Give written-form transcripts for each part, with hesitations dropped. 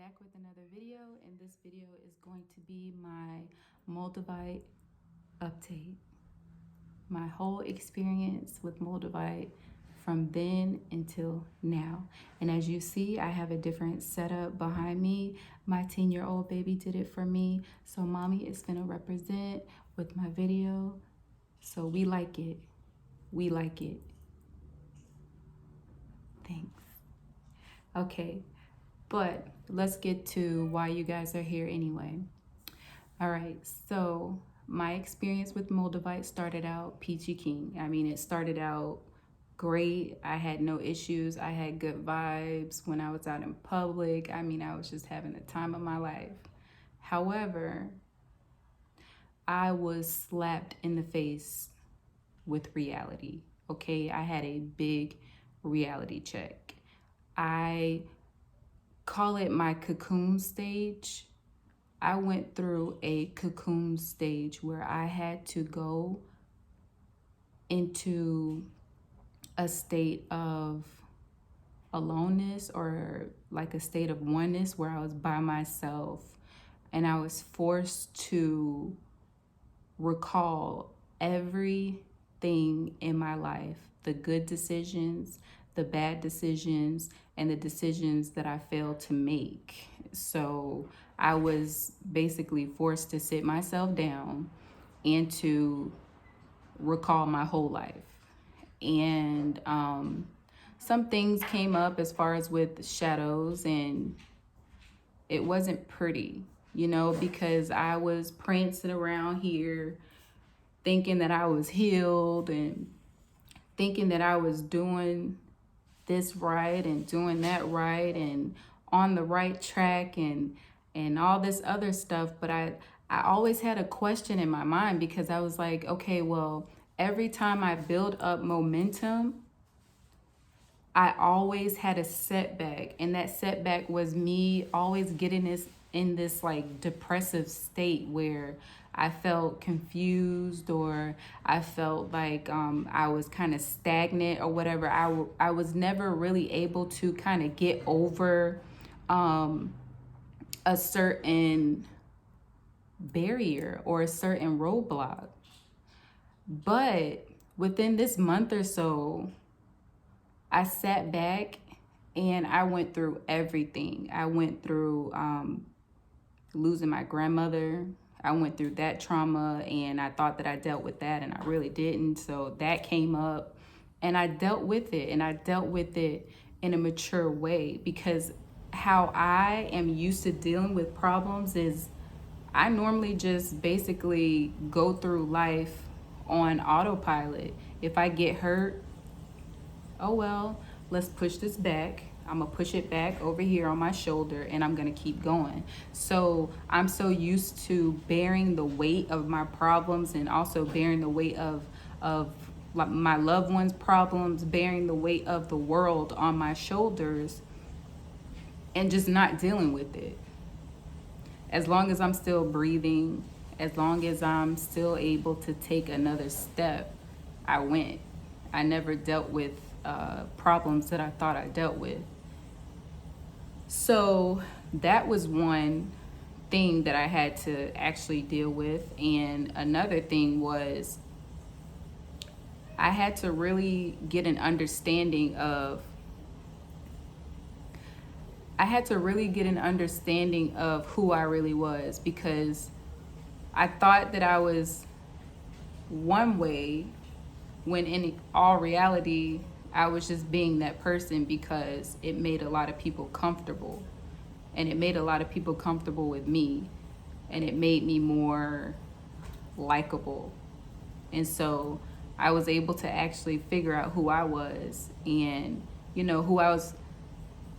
back with another video, and this video is going to be my Moldavite update. My whole experience with Moldavite from then until now. And as you see, I have a different setup behind me. My 10-year-old baby did it for me, so mommy is gonna represent with my video. So we like it. We like it. Thanks. Okay, but let's get to why you guys are here anyway. All right, so my experience with Moldavite started out peachy keen. I mean, it started out great. I had no issues. I had good vibes when I was out in public. I mean, I was just having the time of my life. However, I was slapped in the face with reality. Okay, I had a big reality check. I call it my cocoon stage. I went through a cocoon stage where I had to go into a state of aloneness, or like a state of oneness where I was by myself, and I was forced to recall everything in my life, the good decisions, the bad decisions, and the decisions that I failed to make. So I was basically forced to sit myself down and to recall my whole life. And some things came up as far as with shadows, and it wasn't pretty, because I was prancing around here thinking that I was healed and thinking that I was doing this right and doing that right and on the right track and all this other stuff. But I always had a question in my mind, because I was like, okay, well, every time I build up momentum, I always had a setback, and that setback was me always getting in this like depressive state where I felt confused, or I felt like I was kind of stagnant or whatever. I was never really able to kind of get over a certain barrier or a certain roadblock. But within this month or so, I sat back and I went through everything. I went through losing my grandmother. I went through that trauma, and I thought that I dealt with that, and I really didn't. So that came up, and I dealt with it, and I dealt with it in a mature way, because how I am used to dealing with problems is I normally just basically go through life on autopilot. If I get hurt, oh well, let's push this back. I'm gonna push it back over here on my shoulder, and I'm gonna keep going. So I'm so used to bearing the weight of my problems, and also bearing the weight of my loved ones' problems, bearing the weight of the world on my shoulders, and just not dealing with it. As long as I'm still breathing, as long as I'm still able to take another step, I went. I never dealt with problems that I thought I dealt with. So that was one thing that I had to actually deal with. And another thing was I had to really get an understanding of who I really was, because I thought that I was one way, when in all reality, I was just being that person because it made a lot of people comfortable. And it made a lot of people comfortable with me. And it made me more likable. And so I was able to actually figure out who I was. And, who I was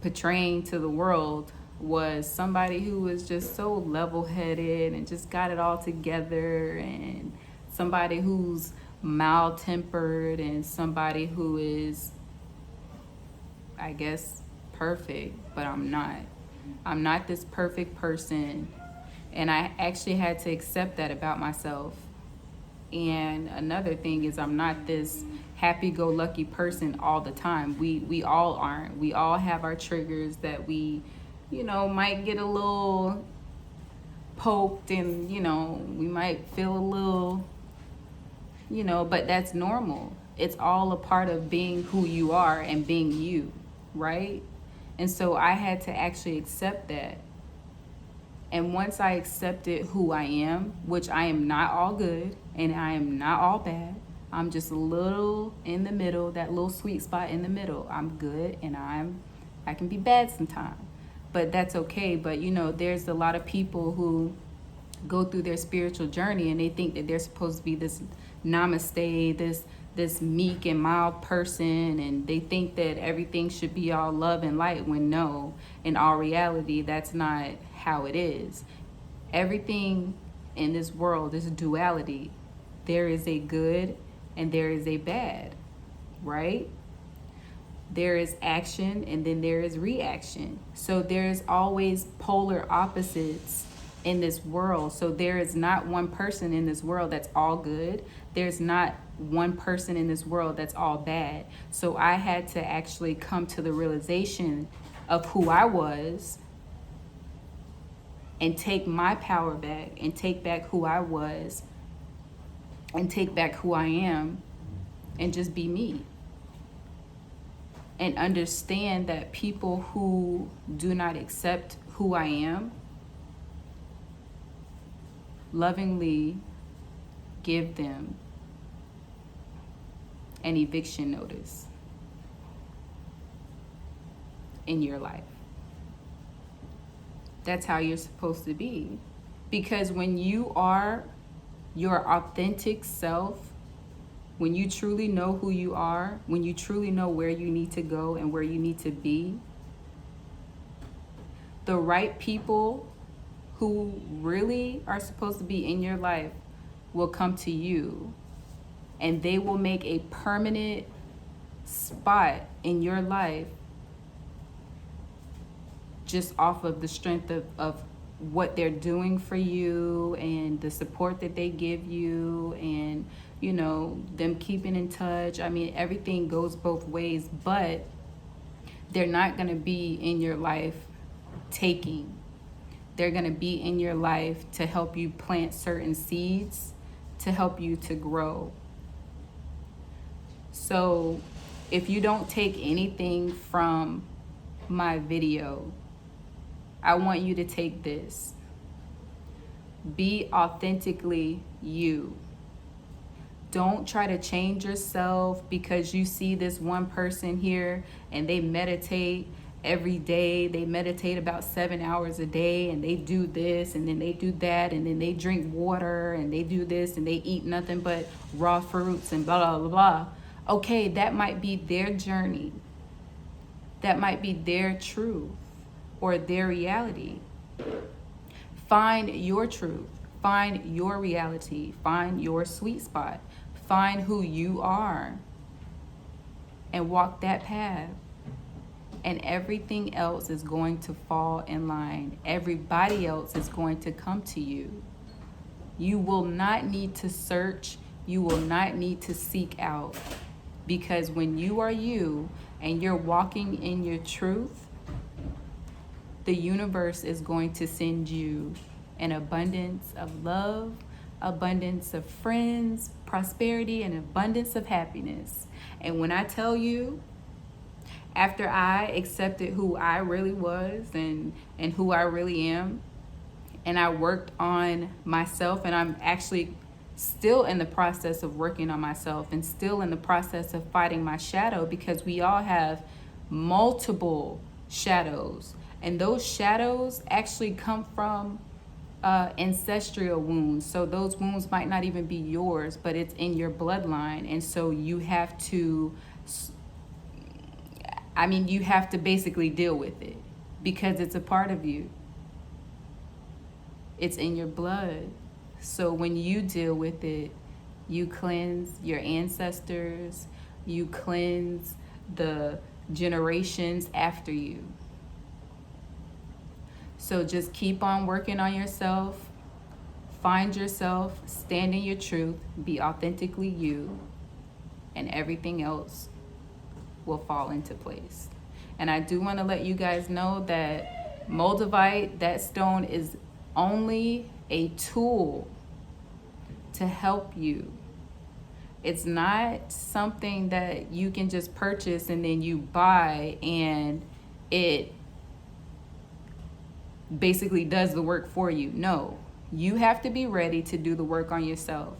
portraying to the world was somebody who was just so level-headed and just got it all together, and somebody who's mild-tempered, and somebody who is, I guess, perfect. But I'm not. I'm not this perfect person, and I actually had to accept that about myself. And another thing is, I'm not this happy-go-lucky person all the time. We all aren't. We all have our triggers that we might get a little poked, and we might feel a little, but that's normal. It's all a part of being who you are and being you, right? And so I had to actually accept that. And once I accepted who I am, which I am not all good and I am not all bad, I'm just a little in the middle, that little sweet spot in the middle. I'm good and I can be bad sometimes. But that's okay. But there's a lot of people who go through their spiritual journey and they think that they're supposed to be this namaste, this meek and mild person, and they think that everything should be all love and light, when no, in all reality, that's not how it is. Everything in this world is duality. There is a good and there is a bad, right? There is action and then there is reaction. So there's always polar opposites in this world. So there is not one person in this world that's all good. There's not one person in this world that's all bad. So I had to actually come to the realization of who I was and take my power back and take back who I was and take back who I am and just be me. And understand that people who do not accept who I am, lovingly give them an eviction notice in your life. That's how you're supposed to be. Because when you are your authentic self, when you truly know who you are, when you truly know where you need to go and where you need to be, the right people who really are supposed to be in your life will come to you, and they will make a permanent spot in your life just off of the strength of what they're doing for you and the support that they give you, and them keeping in touch. I mean, everything goes both ways, but they're not going to be in your life taking. They're going to be in your life to help you plant certain seeds, to help you to grow. So if you don't take anything from my video, I want you to take this. Be authentically you. Don't try to change yourself because you see this one person here and they meditate every day. They meditate about 7 hours a day, and they do this and then they do that, and then they drink water and they do this and they eat nothing but raw fruits and blah, blah, blah, blah. Okay, that might be their journey. That might be their truth or their reality. Find your truth. Find your reality. Find your sweet spot. Find who you are and walk that path. And everything else is going to fall in line. Everybody else is going to come to you. You will not need to search. You will not need to seek out. Because when you are you and you're walking in your truth, the universe is going to send you an abundance of love, abundance of friends, prosperity, and abundance of happiness. And when I tell you, after I accepted who I really was and who I really am, and I worked on myself, and I'm actually still in the process of working on myself and still in the process of fighting my shadow, because we all have multiple shadows. And those shadows actually come from ancestral wounds. So those wounds might not even be yours, but it's in your bloodline. And so you have to, you have to basically deal with it because it's a part of you. It's in your blood. So when you deal with it, you cleanse your ancestors, you cleanse the generations after you. So just keep on working on yourself, find yourself, stand in your truth, be authentically you, and everything else will fall into place. And I do want to let you guys know that Moldavite, that stone is only a tool to help you. It's not something that you can just purchase and then you buy and it basically does the work for you. No, you have to be ready to do the work on yourself.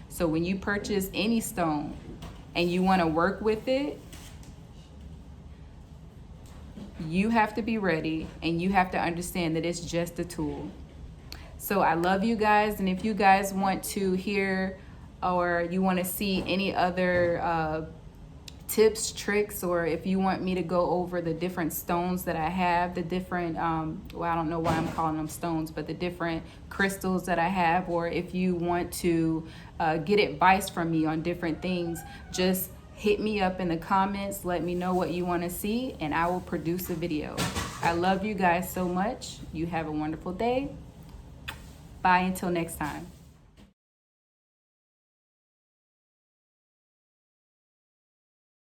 So when you purchase any stone and you want to work with it, you have to be ready and you have to understand that it's just a tool. So I love you guys, and if you guys want to hear or you want to see any other tips, tricks, or if you want me to go over the different stones that I have, the different, well, I don't know why I'm calling them stones, but the different crystals that I have, or if you want to get advice from me on different things, just hit me up in the comments. Let me know what you want to see, and I will produce a video. I love you guys so much. You have a wonderful day. Bye until next time.